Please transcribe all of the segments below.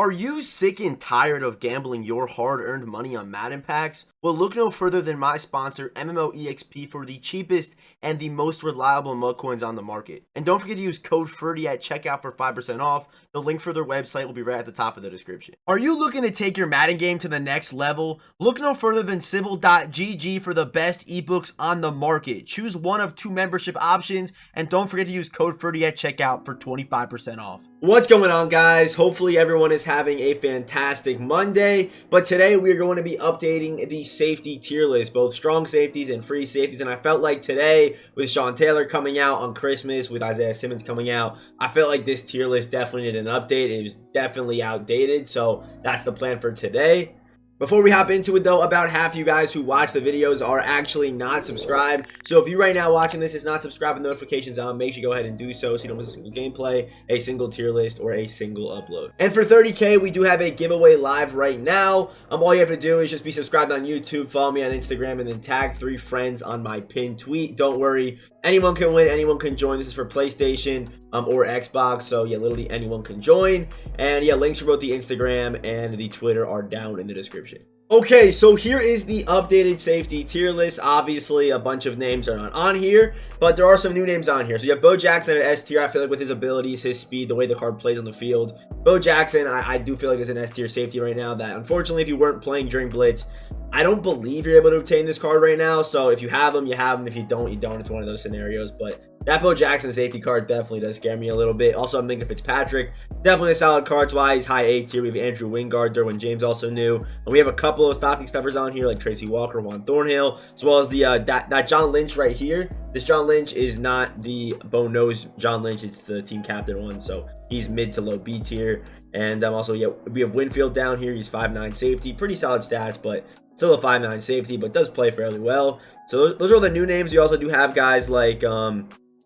Are you sick and tired of gambling your hard-earned money on Madden packs? Well, look no further than my sponsor, MMOEXP, for the cheapest and the most reliable mug coins on the market. And don't forget to use code FERDY at checkout for 5% off. The link for their website will be right at the top of the description. Are you looking to take your Madden game to the next level? Look no further than Civil.gg for the best ebooks on the market. Choose one of 2 membership options, and don't forget to use code FERDY at checkout for 25% off. What's going on, guys? Hopefully everyone is having a fantastic Monday, but today we are going to be updating the safety tier list, both strong safeties and free safeties. And I felt like today, with Sean Taylor coming out on Christmas, with Isaiah Simmons coming out, I felt like this tier list definitely needed an update. It was definitely outdated, so that's the plan for today. Before we hop into it though, about half you guys who watch the videos are actually not subscribed. So if you right now watching this is not subscribed with notifications on, make sure you go ahead and do so you don't miss a single gameplay, a single tier list, or a single upload. And for 30K, we do have a giveaway live right now. All you have to do is just be subscribed on YouTube, follow me on Instagram, and then tag 3 friends on my pinned tweet. Don't worry, anyone can win, anyone can join. This is for PlayStation or Xbox, so yeah, literally anyone can join. And yeah, links for both the Instagram and the Twitter are down in the description. Okay, so here is the updated safety tier list. Obviously, a bunch of names are not on here, but there are some new names on here. So you have Bo Jackson at S tier. I feel like with his abilities, his speed, the way the card plays on the field, Bo Jackson, I do feel like is an S tier safety right now that, unfortunately, if you weren't playing during Blitz, I don't believe you're able to obtain this card right now. So if you have them, you have them. If you don't, you don't. It's one of those scenarios. But that Bo Jackson safety card definitely does scare me a little bit. Also, I'm thinking Fitzpatrick. Definitely a solid card. That's why he's high A tier. We have Andrew Wingard, Derwin James also new. And we have a couple of stocking stuffers on here like Tracy Walker, Juan Thornhill, as well as the that John Lynch right here. This John Lynch is not the bone nose John Lynch. It's the team captain one. So he's mid to low B tier. And also, yeah, we have Winfield down here. He's 5'9 safety. Pretty solid stats, but still a 5'9 safety, but does play fairly well. So those are the new names. You also do have guys like, I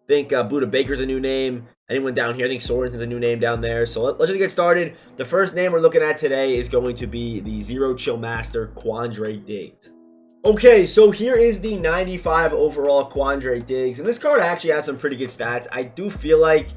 think Buda Baker's a new name. Anyone down here? I think Sorensen's a new name down there. So let's just get started. The first name we're looking at today is going to be the Zero Chill Master, Quandre Diggs. Okay, so here is the 95 overall Quandre Diggs. And this card actually has some pretty good stats. I do feel like,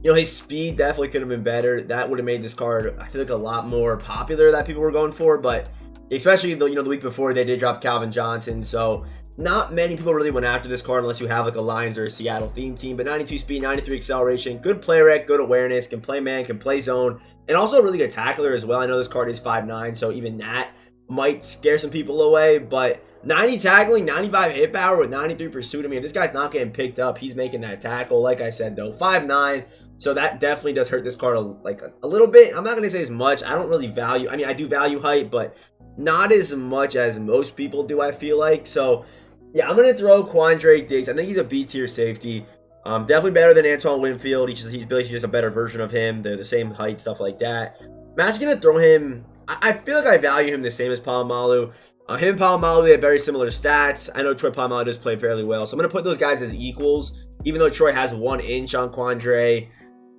you know, his speed definitely could have been better. That would have made this card, I feel like, a lot more popular that people were going for. But especially the week before they did drop Calvin Johnson, so not many people really went after this card unless you have like a Lions or a Seattle theme team. But 92 speed, 93 acceleration, good play rec, good awareness, can play man, can play zone, and also a really good tackler as well. I know this card is 5'9", so even that might scare some people away. But 90 tackling, 95 hit power with 93 pursuit. I mean, if this guy's not getting picked up, he's making that tackle. Like I said though, 5'9". So that definitely does hurt this card a little bit. I'm not going to say as much. I don't really value, I mean, I do value height, but not as much as most people do, I feel like. So yeah, I'm going to throw Quandre Diggs. I think he's a B tier safety. Definitely better than Antoine Winfield. He's basically just a better version of him. They're the same height, stuff like that. I'm actually going to throw him, I feel like I value him the same as Palomalu. Him and Palomalu, they have very similar stats. I know Troy Polamalu does play fairly well. So I'm going to put those guys as equals. Even though Troy has 1 inch on Quandre,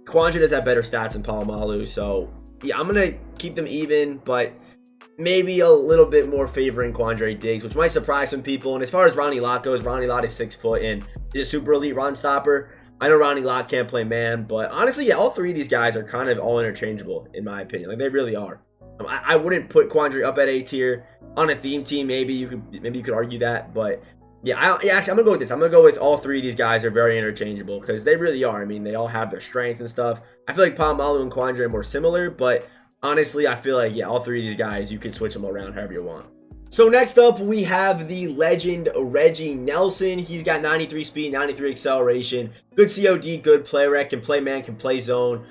Quandre does have better stats than Palomalu. So yeah, I'm going to keep them even, but maybe a little bit more favoring Quandre Diggs, which might surprise some people. And as far as Ronnie Lott goes, Ronnie Lott is 6 foot and is a super elite run stopper. I know Ronnie Lott can't play man, but honestly, yeah, all 3 of these guys are kind of all interchangeable in my opinion. Like, they really are. I wouldn't put Quandre up at A tier. On a theme team, maybe you could argue that, but yeah, actually, I'm gonna go with this. I'm gonna go with all 3 of these guys are very interchangeable because they really are. I mean, they all have their strengths and stuff. I feel like Palomalu and Quandre are more similar, but honestly, I feel like, yeah, all 3 of these guys, you can switch them around however you want. So next up, we have the legend Reggie Nelson. He's got 93 speed, 93 acceleration, good COD, good play rec, can play man, can play zone.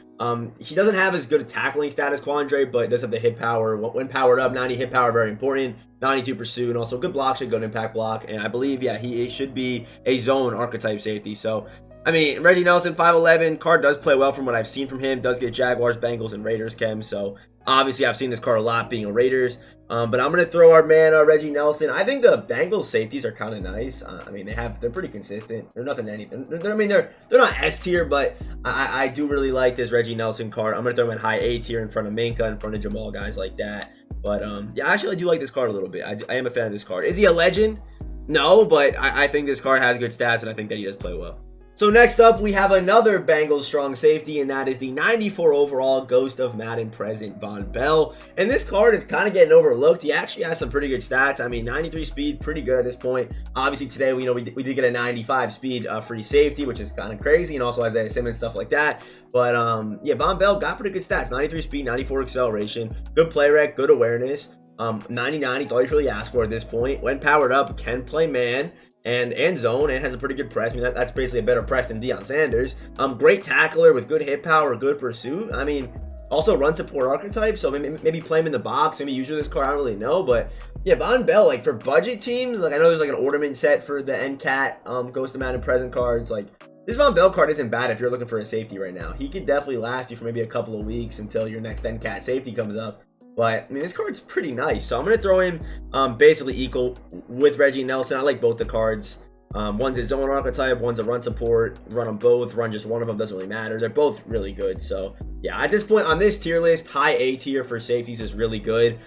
He doesn't have as good a tackling stat as Quandre, but does have the hit power. When powered up, 90 hit power, very important. 92 pursuit, and also good block, good impact block. And I believe, yeah, he should be a zone archetype safety. So, I mean, Reggie Nelson, 5'11", card does play well from what I've seen from him. Does get Jaguars, Bengals, and Raiders chem. So, obviously, I've seen this card a lot being a Raiders. But I'm going to throw our man, Reggie Nelson. I think the Bengals safeties are kind of nice. I mean, they're pretty consistent. They're nothing to anything. They're not S tier, but I do really like this Reggie Nelson card. I'm going to throw him at high A tier in front of Minka, in front of Jamal, guys like that. But yeah, actually, I do like this card a little bit. I am a fan of this card. Is he a legend? No, but I think this card has good stats, and I think that he does play well. So next up, we have another Bengals strong safety, and that is the 94 overall Ghost of Madden present Vonn Bell. And this card is kind of getting overlooked. He actually has some pretty good stats. I mean, 93 speed, pretty good at this point. Obviously, today we did get a 95 speed free safety, which is kind of crazy, and also Isaiah Simmons, stuff like that. But yeah, Vonn Bell got pretty good stats: 93 speed, 94 acceleration, good play rec, good awareness. 99, it's all you really ask for at this point. When powered up, can play man and zone, and has a pretty good press. I mean, that's basically a better press than Deion Sanders. Great tackler with good hit power, good pursuit. I mean, also run support archetype, so maybe play him in the box, maybe use this card, I don't really know. But yeah, Vonn Bell, like for budget teams, like I know there's like an ornament set for the NCAT Ghost of Madden present cards. Like this Vonn Bell card isn't bad if you're looking for a safety right now. He could definitely last you for maybe a couple of weeks until your next NCAT safety comes up. But I mean, this card's pretty nice, so I'm gonna throw him basically equal with Reggie Nelson. I like both the cards. One's a zone archetype, one's a run support. Run them both, run just one of them, doesn't really matter. They're both really good. So yeah, at this point on this tier list, high A tier for safeties is really good,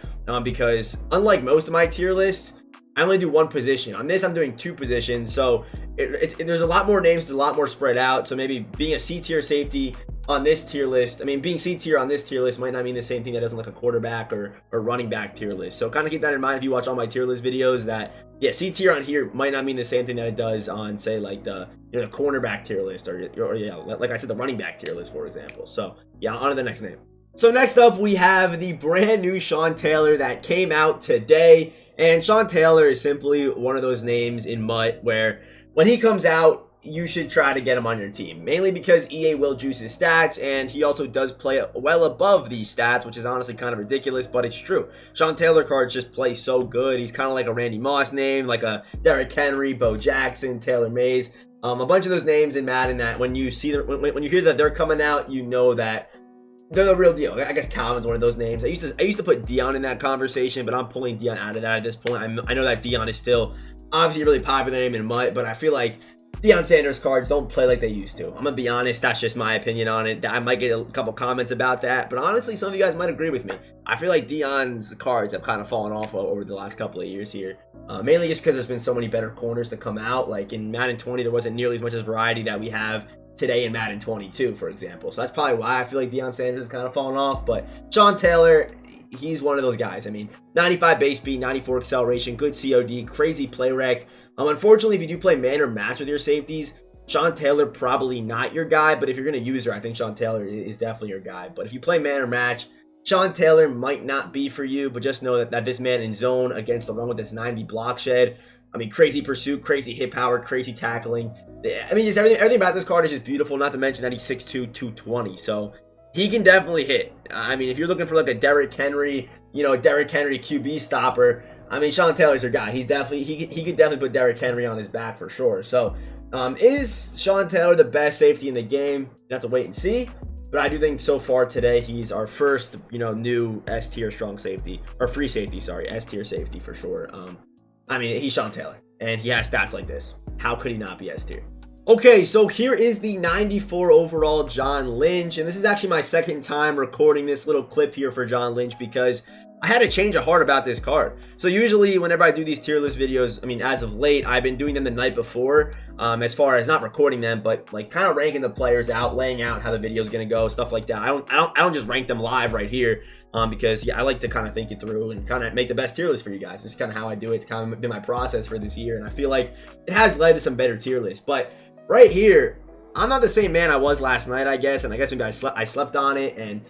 because unlike most of my tier lists, I only do one position. On this, I'm doing two positions, so there's a lot more names, a lot more spread out. So maybe being a C tier safety on this tier list, I mean, being C tier on this tier list might not mean the same thing that doesn't like a quarterback or running back tier list. So kind of keep that in mind if you watch all my tier list videos, that yeah, C tier on here might not mean the same thing that it does on, say, like the the cornerback tier list, or yeah, like I said, the running back tier list, for example. So yeah, on to the next name. So next up, we have the brand new Sean Taylor that came out today. And Sean Taylor is simply one of those names in MUT where when he comes out, you should try to get him on your team, mainly because EA will juice his stats, and he also does play well above these stats, which is honestly kind of ridiculous, but it's true. Sean Taylor cards just play so good. He's kind of like a Randy Moss name, like a Derrick Henry, Bo Jackson, Taylor Mays, a bunch of those names in Madden that when you see them, when you hear that they're coming out, you know that they're the real deal. I guess Calvin's one of those names. I used to put Deion in that conversation, but I'm pulling Deion out of that at this point. I know that Deion is still obviously a really popular name in MUT, but I feel like Deion Sanders cards don't play like they used to. I'm gonna be honest, that's just my opinion on it. I might get a couple comments about that, but honestly, some of you guys might agree with me. I feel like Deion's cards have kind of fallen off over the last couple of years here, mainly just because there's been so many better corners to come out. Like in Madden 20, there wasn't nearly as much as variety that we have today in Madden 22, for example. So that's probably why I feel like Deion Sanders has kind of fallen off. But Sean Taylor, he's one of those guys. I mean, 95 base speed, 94 acceleration, good COD, crazy play rec. Unfortunately, if you do play man or match with your safeties, Sean Taylor probably not your guy. But if you're going to use her, I think Sean Taylor is definitely your guy. But if you play man or match, Sean Taylor might not be for you. But just know that this man in zone against the run with this 90 block shed, I mean, crazy pursuit, crazy hit power, crazy tackling. I mean, just everything about this card is just beautiful. Not to mention that he's 6'2", 220. So he can definitely hit. I mean, if you're looking for like a Derrick Henry, Derrick Henry QB stopper, I mean, Sean Taylor's your guy. He's definitely he could definitely put Derrick Henry on his back for sure. So, is Sean Taylor the best safety in the game? You have to wait and see. But I do think so far today he's our first, new S tier strong safety, or free safety, sorry, S tier safety for sure. I mean, he's Sean Taylor, and he has stats like this. How could he not be S tier? Okay, so here is the 94 overall John Lynch, and this is actually my second time recording this little clip here for John Lynch because I had a change of heart about this card. So usually whenever I do these tier list videos, I mean, as of late, I've been doing them the night before, as far as not recording them, but like kind of ranking the players out, laying out how the video is going to go, stuff like that. I don't just rank them live right here, because yeah, I like to kind of think it through and kind of make the best tier list for you guys. It's kind of how I do it. It's kind of been my process for this year, and I feel like it has led to some better tier lists. But right here, I'm not the same man I was last night, I guess, and I guess maybe I slept on it, and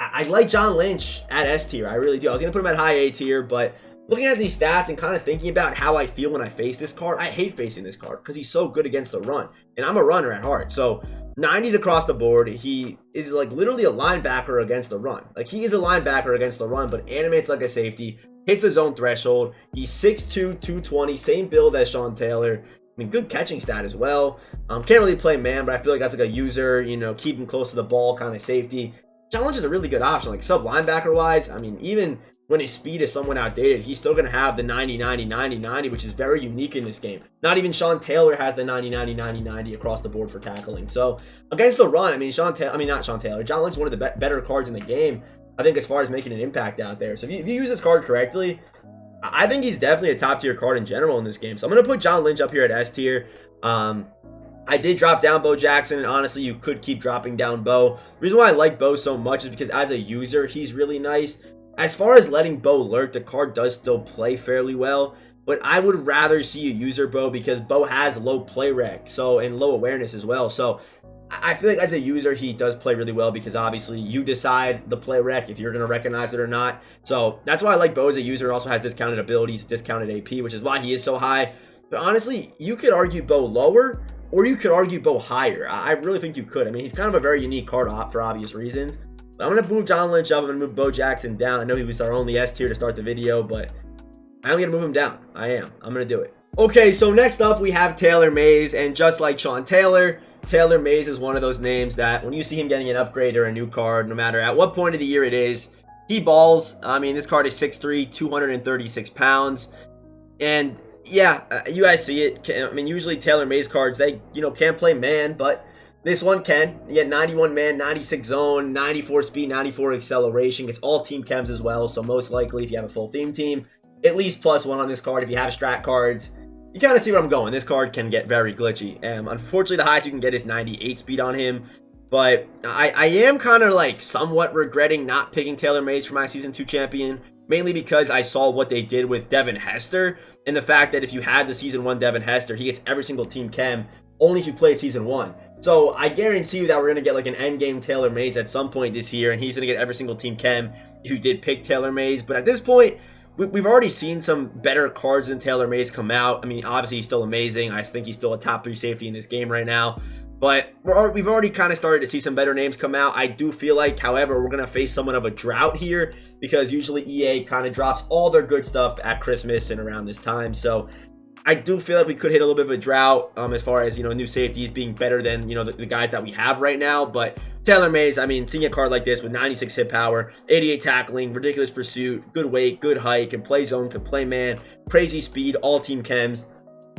I like John Lynch at S tier. I really do. I was going to put him at high A tier, but looking at these stats and kind of thinking about how I feel when I face this card, I hate facing this card because he's so good against the run, and I'm a runner at heart. So 90s across the board. He is like literally a linebacker against the run. Like he is a linebacker against the run, but animates like a safety, hits the zone threshold. He's 6'2", 220, same build as Sean Taylor. I mean, good catching stat as well. Can't really play man, but I feel like that's like a user, keep him close to the ball kind of safety. John Lynch is a really good option, like sub linebacker wise. I mean, even when his speed is somewhat outdated, he's still going to have the 90, 90, 90, 90, which is very unique in this game. Not even Sean Taylor has the 90, 90, 90, 90 across the board for tackling. So against the run, I mean, John Lynch is one of the better cards in the game, I think, as far as making an impact out there. So if you use this card correctly, I think he's definitely a top tier card in general in this game. So I'm going to put John Lynch up here at S tier. I did drop down Bo Jackson, and honestly, you could keep dropping down Bo. The reason why I like Bo so much is because as a user, he's really nice. As far as letting Bo lurk, the card does still play fairly well, but I would rather see a user Bo because Bo has low play rec, and low awareness as well. So I feel like as a user, he does play really well because obviously you decide the play rec if you're going to recognize it or not. So that's why I like Bo as a user. Also has discounted abilities, discounted AP, which is why he is so high. But honestly, you could argue Bo lower, or you could argue Bo higher. I really think you could. I mean, he's kind of a very unique card for obvious reasons. But I'm going to move John Lynch up. I'm going to move Bo Jackson down. I know he was our only S tier to start the video, but I'm going to move him down. I'm going to do it. Okay, so next up we have Taylor Mays. And just like Sean Taylor, Taylor Mays is one of those names that when you see him getting an upgrade or a new card, no matter at what point of the year it is, he balls. I mean, this card is 6'3", 236 pounds. And yeah, you guys see it. I mean, usually Taylor Mays cards, they, can't play man, but this one can. You get 91 man, 96 zone, 94 speed, 94 acceleration. It's all team chems as well, so most likely if you have a full theme team, at least +1 on this card. If you have strat cards, you kind of see where I'm going. This card can get very glitchy. Unfortunately, the highest you can get is 98 speed on him. But I am kind of like somewhat regretting not picking Taylor Mays for my Season 2 champion, mainly because I saw what they did with Devin Hester, and the fact that if you had the Season 1 Devin Hester, he gets every single team chem, only if you played Season 1. So I guarantee you that we're going to get like an endgame Taylor Mays at some point this year, and he's going to get every single team chem if you did pick Taylor Mays. But at this point, we've already seen some better cards than Taylor Mays come out. I mean, obviously he's still amazing. I think he's still a top 3 safety in this game right now. But we've already kind of started to see some better names come out. I do feel like, however, we're going to face somewhat of a drought here because usually EA kind of drops all their good stuff at Christmas and around this time. So I do feel like we could hit a little bit of a drought as far as, new safeties being better than, the guys that we have right now. But Taylor Mays, I mean, seeing a card like this with 96 hit power, 88 tackling, ridiculous pursuit, good weight, good height, can play zone, can play man, crazy speed, all team chems.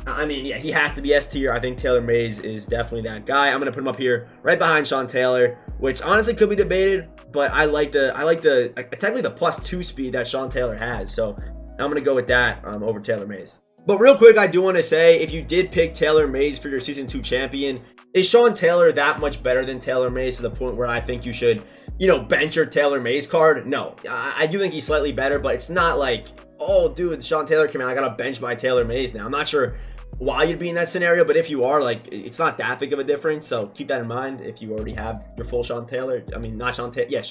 I mean, yeah, he has to be S tier. I think Taylor Mays is definitely that guy. I'm gonna put him up here right behind Sean Taylor, which honestly could be debated, but I like the technically the +2 speed that Sean Taylor has. So I'm gonna go with that over Taylor Mays. But real quick, I do want to say, if you did pick Taylor Mays for your Season 2 champion, is Sean Taylor that much better than Taylor Mays to the point where I think you should, bench your Taylor Mays card? No, I do think he's slightly better, but it's not like, oh, dude, Sean Taylor came out, I gotta bench my Taylor Mays now. I'm not sure why you'd be in that scenario, but if you are, like, it's not that big of a difference, so keep that in mind if you already have your full Sean Taylor. I mean, not Sean Taylor, yeah,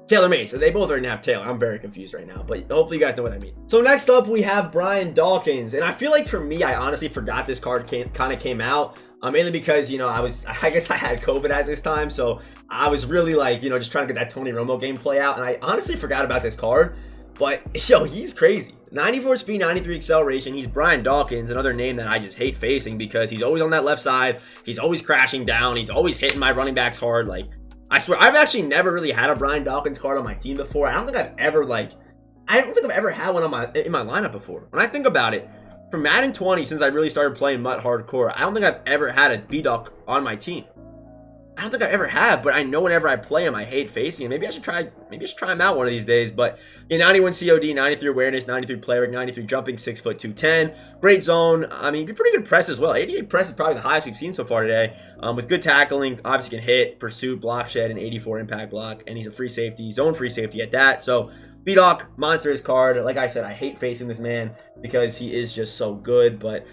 Taylor Mays. So they both already have Taylor. I'm very confused right now, but hopefully you guys know what I mean. So next up, we have Brian Dawkins, and I feel like for me, I honestly forgot this card kind of came out, mainly because, I guess I had COVID at this time, so I was really, like, just trying to get that Tony Romo gameplay out, and I honestly forgot about this card, but, yo, he's crazy. 94 speed, 93 acceleration. He's Brian Dawkins, another name that I just hate facing because he's always on that left side. He's always crashing down. He's always hitting my running backs hard. Like, I swear, I've actually never really had a Brian Dawkins card on my team before. I don't think I've ever had one in my lineup before. When I think about it, from Madden 20, since I really started playing MUT hardcore, I don't think I've ever had a B-Doc on my team. I don't think I ever have, but I know whenever I play him, I hate facing him. Maybe I should try him out one of these days. But yeah, 91 COD, 93 awareness, 93 play rate, 93 jumping, 6 foot 210. Great zone. I mean, pretty good press as well. 88 press is probably the highest we've seen so far today. With good tackling, obviously can hit, pursuit, block shed, and 84 impact block. And he's a free safety, zone free safety at that. So B-Doc, monstrous card. Like I said, I hate facing this man because he is just so good, but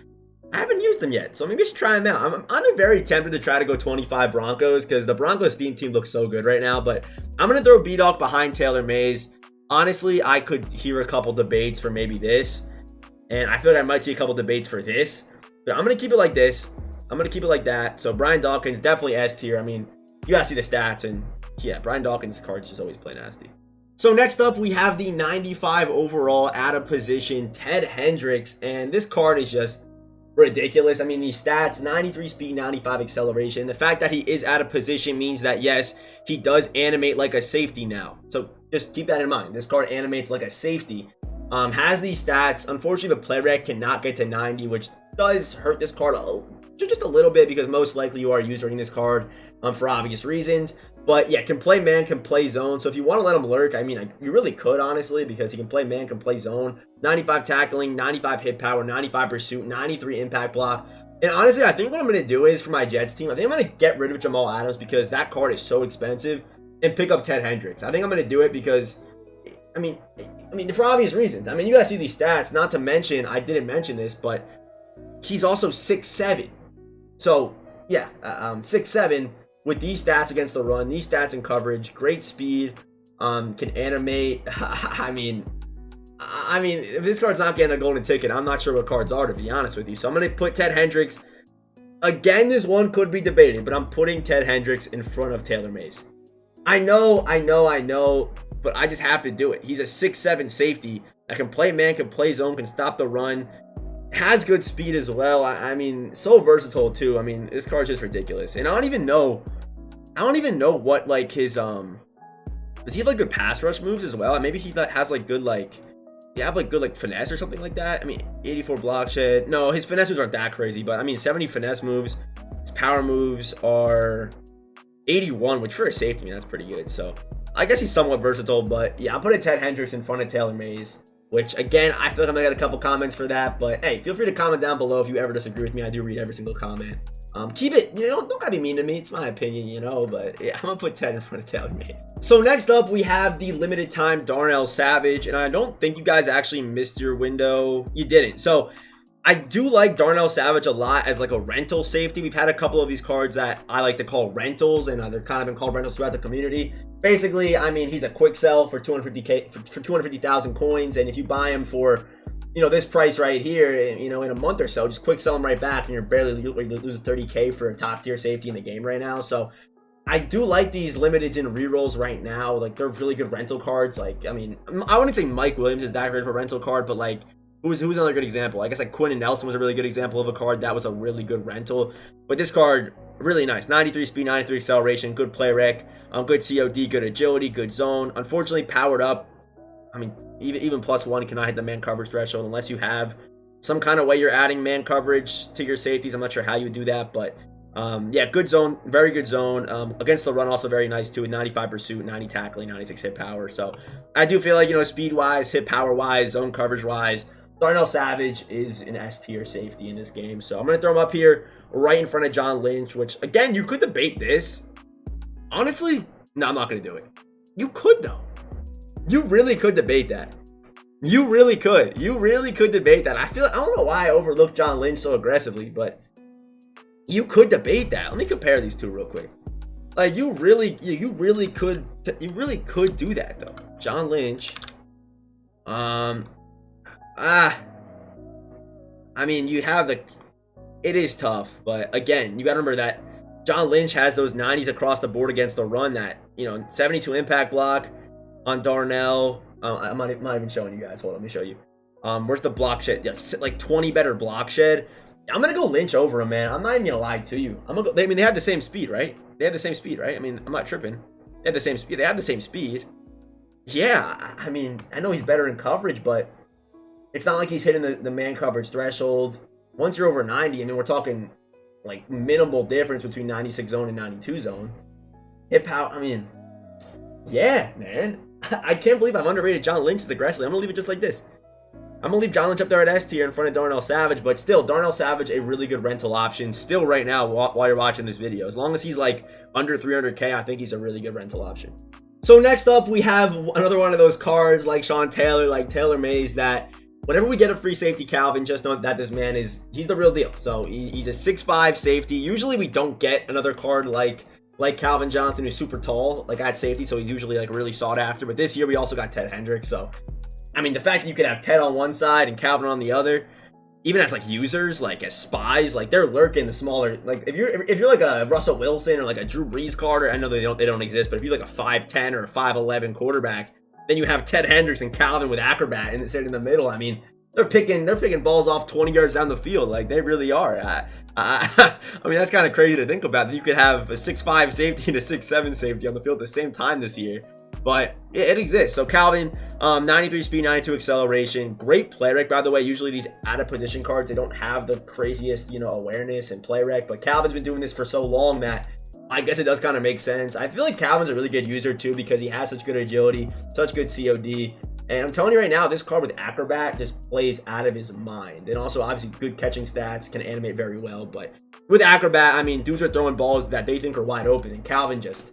I haven't used him yet, so maybe I should try him out. I'm very tempted to try to go 25 Broncos because the Broncos team looks so good right now, but I'm going to throw B-Doc behind Taylor Mays. Honestly, I could hear a couple debates for maybe this, and I feel like I might see a couple debates for this, but I'm going to keep it like this. I'm going to keep it like that. So Brian Dawkins, definitely S tier. I mean, you got to see the stats, and yeah, Brian Dawkins' cards just always play nasty. So next up, we have the 95 overall out of position Ted Hendricks, and this card is just ridiculous. I mean, these stats, 93 speed, 95 acceleration. The fact that he is out of position means that, yes, he does animate like a safety now. So just keep that in mind. This card animates like a safety. Has these stats. Unfortunately, the play rec cannot get to 90, which does hurt this card just a little bit because most likely you are using this card for obvious reasons. But yeah, can play man, can play zone. So if you want to let him lurk, I mean, you really could, honestly, because he can play man, can play zone. 95 tackling, 95 hit power, 95 pursuit, 93 impact block, And honestly, I think what I'm going to do is for my Jets team, I think I'm going to get rid of Jamal Adams because that card is so expensive and pick up Ted Hendricks. I think I'm going to do it because, I mean, for obvious reasons. I mean, you guys see these stats, not to mention, I didn't mention this, but he's also 6'7". So, yeah, 6'7" with these stats against the run, these stats in coverage, great speed, can animate. I mean, if this card's not getting a golden ticket, I'm not sure what cards are, to be honest with you. So I'm going to put Ted Hendricks. Again, this one could be debated, but I'm putting Ted Hendricks in front of Taylor Mays. I know, but I just have to do it. He's a 6'7" safety that can play man, can play zone, can stop the run, has good speed as well. I mean, so versatile too. I mean, this card's just ridiculous. And I don't even know what like his does he have like good pass rush moves as well? Maybe he has like good good finesse or something like that. I mean, 84 block shed. No, his finesse moves aren't that crazy, but I mean 70 finesse moves. His power moves are 81, which for a safety, I mean, that's pretty good. So I guess he's somewhat versatile, but yeah, I'm putting Ted Hendricks in front of Taylor Mays, which again, I feel like I'm gonna get a couple comments for that, but hey, feel free to comment down below if you ever disagree with me. I do read every single comment. Keep it, don't gotta be mean to me. It's my opinion, but yeah, I'm gonna put Ted in front of Taylor Mays. So next up, we have the limited time Darnell Savage, and I don't think you guys actually missed your window. You didn't. So I do like Darnell Savage a lot as like a rental safety. We've had a couple of these cards that I like to call rentals, and they're kind of been called rentals throughout the community. Basically, I mean, he's a quick sell for 250K for 250,000 coins, and if you buy him for this price right here, in a month or so, just quick sell them right back, and you're barely losing 30K for a top tier safety in the game right now. So I do like these limiteds in rerolls right now. Like, they're really good rental cards. Like, I mean, I wouldn't say Mike Williams is that great for a rental card, but like, who's another good example? I guess like Quinn and Nelson was a really good example of a card that was a really good rental. But this card, really nice. 93 speed, 93 acceleration, good play rec, good COD, good agility, good zone. Unfortunately, powered up. I mean, even +1 cannot hit the man coverage threshold unless you have some kind of way you're adding man coverage to your safeties. I'm not sure how you would do that, but yeah, good zone, very good zone. Against the run, also very nice too. 95 pursuit, 90 tackling, 96 hit power. So I do feel like, speed wise, hit power wise, zone coverage wise, Darnell Savage is an S tier safety in this game. So I'm going to throw him up here right in front of John Lynch, which again, you could debate this. Honestly, no, I'm not going to do it. You could though. You really could debate that. You really could. You really could debate that. I don't know why I overlooked John Lynch so aggressively, but you could debate that. Let me compare these two real quick. Like, you really could do that though. John Lynch. I mean, you have it is tough, but again, you got to remember that John Lynch has those 90s across the board against the run, that 72 impact block on Darnell. I'm not even showing you guys. Hold on, let me show you. Where's the block shed? Like 20 better block shed. I'm gonna go Lynch over him, man. I'm not even gonna lie to you. I mean, they have the same speed, right? They have the same speed, right? I mean, I'm not tripping. They have the same speed. They have the same speed. Yeah, I mean, I know he's better in coverage, but it's not like he's hitting the man coverage threshold. Once you're over 90, I mean, we're talking like minimal difference between 96 zone and 92 zone. Hit power, I mean, yeah, man. I can't believe I've underrated John Lynch as aggressively. I'm going to leave it just like this. I'm going to leave John Lynch up there at S tier in front of Darnell Savage, but still, Darnell Savage, a really good rental option still right now while you're watching this video. As long as he's like under 300K, I think he's a really good rental option. So next up, we have another one of those cards like Sean Taylor, like Taylor Mays, that whenever we get a free safety Calvin, just know that this man he's the real deal. So he's a 6'5" safety. Usually we don't get another card like Calvin Johnson, who's super tall, like at safety, so he's usually like really sought after. But this year we also got Ted Hendricks. So I mean, the fact that you could have Ted on one side and Calvin on the other, even as like users, like as spies, like they're lurking the smaller. Like if you're like a Russell Wilson or like a Drew Brees card, I know they don't exist, but if you're like a 5'10" or a 5'11" quarterback, then you have Ted Hendricks and Calvin with Acrobat and sitting in the middle. I mean, they're picking balls off 20 yards down the field. Like, they really are. I mean, that's kind of crazy to think about, that you could have a 6'5" safety and a 6'7" safety on the field at the same time this year. But it exists. So Calvin, 93 speed, 92 acceleration, great play rec, by the way. Usually these out of position cards, they don't have the craziest, awareness and play rec. But Calvin's been doing this for so long that I guess it does kind of make sense. I feel like Calvin's a really good user too, because he has such good agility, such good COD. And I'm telling you right now, this card with Acrobat just plays out of his mind. And also, obviously, good catching stats, can animate very well. But with Acrobat, I mean, dudes are throwing balls that they think are wide open. And Calvin just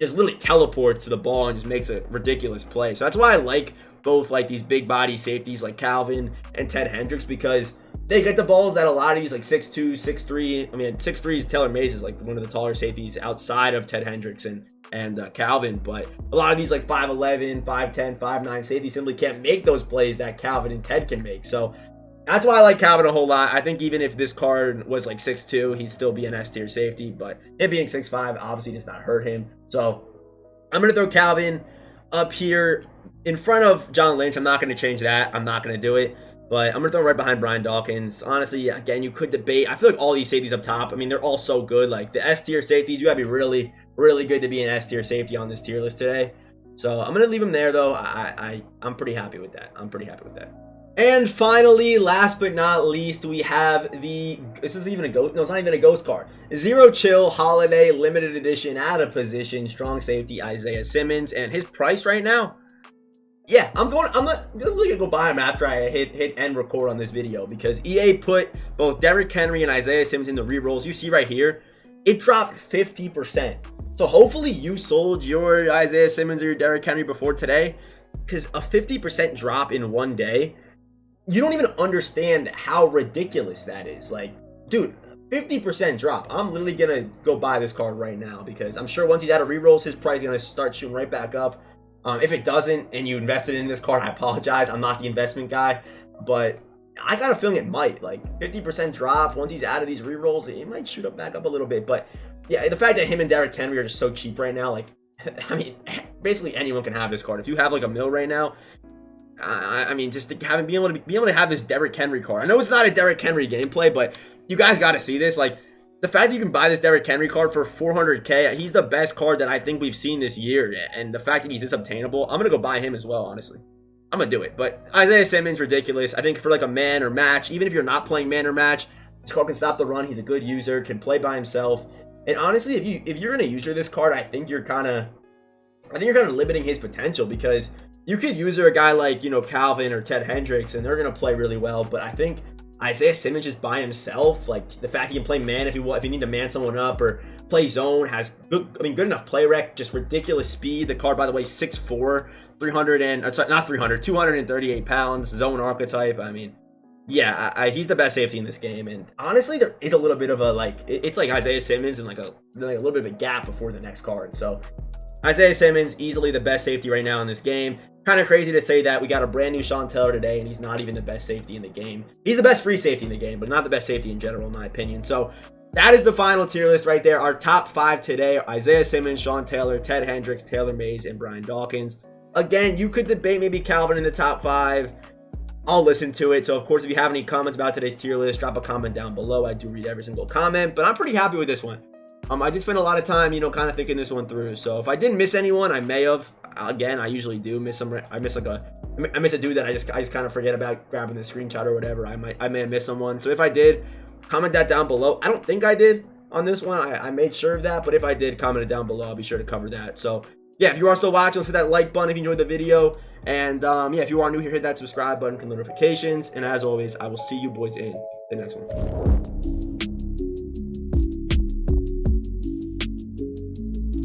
literally teleports to the ball and just makes a ridiculous play. So that's why I like both like these big body safeties like Calvin and Ted Hendricks, because they get the balls that a lot of these like 6'2", 6'3", I mean 6'3" is Taylor Mays is like one of the taller safeties outside of Ted Hendricks and Calvin, but a lot of these like 5'11", 5'10", 5'9" safeties simply can't make those plays that Calvin and Ted can make. So that's why I like Calvin a whole lot. I think even if this card was like 6'2", he'd still be an S tier safety, but him being 6'5" obviously does not hurt him. So I'm going to throw Calvin up here in front of John Lynch. I'm not going to change that. I'm not going to do it. But I'm going to throw him right behind Brian Dawkins. Honestly, again, you could debate. I feel like all these safeties up top, I mean, they're all so good. Like the S tier safeties, you got to be really, really good to be an S tier safety on this tier list today. So I'm going to leave him there, though. I'm pretty happy with that. And finally, last but not least, we have this is even a ghost. No, it's not even a ghost card. Zero Chill Holiday Limited Edition out of position strong safety Isaiah Simmons, and his price right now. Yeah, I'm really gonna go buy him after I hit end record on this video, because EA put both Derrick Henry and Isaiah Simmons in the rerolls. You see right here, it dropped 50%. So hopefully you sold your Isaiah Simmons or your Derrick Henry before today, because a 50% drop in one day, you don't even understand how ridiculous that is. Like, dude, 50% drop. I'm literally gonna go buy this card right now, because I'm sure once he's out of rerolls, his price is gonna start shooting right back up. If it doesn't and you invested in this card, I apologize. I'm not the investment guy, but I got a feeling it might. Like 50% drop once he's out of these rerolls, it might shoot up back up a little bit. But yeah, the fact that him and Derrick Henry are just so cheap right now, like, I mean, basically anyone can have this card. If you have like a mil right now, I mean, just to have be able to have this Derrick Henry card. I know it's not a Derrick Henry gameplay, but you guys got to see this. Like, the fact that you can buy this Derrick Henry card for 400K, he's the best card that I think we've seen this year. And the fact that he's this obtainable, I'm going to go buy him as well, honestly. I'm going to do it. But Isaiah Simmons, ridiculous. I think for like a man or match, even if you're not playing man or match, this card can stop the run. He's a good user, can play by himself. And honestly, if you're going to user this card, I think you're kind of limiting his potential, because you could user a guy like, you know, Calvin or Ted Hendricks, and they're going to play really well. But I think Isaiah Simmons just by himself, like the fact he can play man if you need to man someone up or play zone, has good enough play rec, just ridiculous speed. The card, by the way, 6'4", 238 pounds, zone archetype. I mean, yeah, he's the best safety in this game. And honestly, there is a little bit of a it's like Isaiah Simmons and like a little bit of a gap before the next card. So Isaiah Simmons, easily the best safety right now in this game. Kind of crazy to say that. We got a brand new Sean Taylor today, and he's not even the best safety in the game. He's the best free safety in the game, but not the best safety in general, in my opinion. So that is the final tier list right there. Our top 5 today are Isaiah Simmons, Sean Taylor, Ted Hendricks, Taylor Mays, and Brian Dawkins. Again, you could debate maybe Calvin in the top 5. I'll listen to it. So, of course, if you have any comments about today's tier list, drop a comment down below. I do read every single comment, but I'm pretty happy with this one. I did spend a lot of time, you know, kind of thinking this one through. So if I didn't miss anyone, I may have. Again, I usually do miss some. I miss a dude that I just kind of forget about grabbing the screenshot or whatever. I may have missed someone. So if I did, comment that down below. I don't think I did on this one. I made sure of that. But if I did, comment it down below. I'll be sure to cover that. So yeah, if you are still watching, let's hit that like button if you enjoyed the video. And yeah, if you are new here, hit that subscribe button for notifications. And as always, I will see you boys in the next one.